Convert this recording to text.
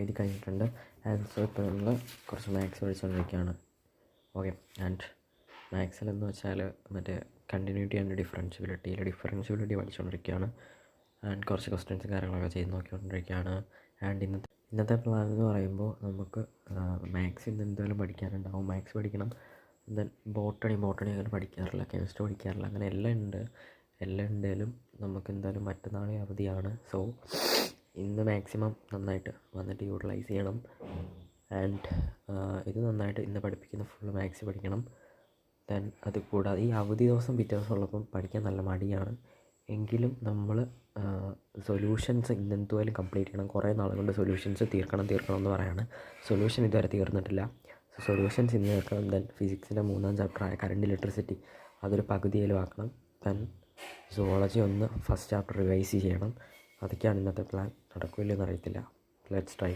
എഴുതി കഴിഞ്ഞിട്ടുണ്ട്. And so ഇപ്പോൾ നമ്മൾ കുറച്ച് മാത്സ് പഠിച്ചുകൊണ്ടിരിക്കുകയാണ്. ഓക്കെ. ആൻഡ് മാത്സിലെന്ന് വെച്ചാൽ മറ്റേ കണ്ടിന്യൂറ്റി ആൻഡ് ഡിഫറൻഷ്യബിലിറ്റി പഠിച്ചുകൊണ്ടിരിക്കുകയാണ്. ആൻഡ് കുറച്ച് ക്വസ്റ്റ്യൻസും കാര്യങ്ങളൊക്കെ ചെയ്ത് നോക്കിക്കൊണ്ടിരിക്കുകയാണ്. ആൻഡ് ഇന്നത്തെ പ്ലാൻ എന്ന് പറയുമ്പോൾ നമുക്ക് മാത്സ് ഇന്ന് എന്തായാലും പഠിക്കാനുണ്ടാവും. മാത്സ് പഠിക്കണം. ദെൻ ബോട്ടണി അങ്ങനെ പഠിക്കാറില്ല, കെമിസ്ട്രി പഠിക്കാറില്ല, അങ്ങനെ എല്ലാം ഉണ്ടെങ്കിലും നമുക്ക് എന്തായാലും മറ്റന്നാളെ അവധിയാണ്. സോ ഇന്ന് മാക്സിമം നന്നായിട്ട് വന്നിട്ട് യൂട്ടിലൈസ് ചെയ്യണം. ആൻഡ് ഇത് നന്നായിട്ട് ഇന്ന് പഠിപ്പിക്കുന്ന ഫുള്ള് മാത്സ് പഠിക്കണം. ദെൻ അത് കൂടാതെ ഈ അവധി ദിവസം പിറ്റേ ദിവസം ഉള്ളപ്പം പഠിക്കാൻ നല്ല മടിയാണ്. എങ്കിലും നമ്മൾ സൊല്യൂഷൻസ് ഇന്നെന്തുമായാലും കംപ്ലീറ്റ് ചെയ്യണം. കുറേ നാളെ കൊണ്ട് സൊല്യൂഷൻസ് തീർക്കണം എന്ന് പറയാണ്. സൊല്യൂഷൻ ഇതുവരെ തീർന്നിട്ടില്ല. സൊല്യൂഷൻസ് ഇന്ന് തീർക്കണം. ദെൻ ഫിസിക്സിൻ്റെ 3ാം ചാപ്റ്ററായ കറണ്ട് ഇലക്ട്രിസിറ്റി അതൊരു പകുതിയിലും ആക്കണം. Then zoology first chapter revise ചെയ്യണം. അതൊക്കെയാണ് ഇന്നത്തെ പ്ലാൻ. നടക്കില്ലെന്ന് അറിയത്തില്ല. Let's try.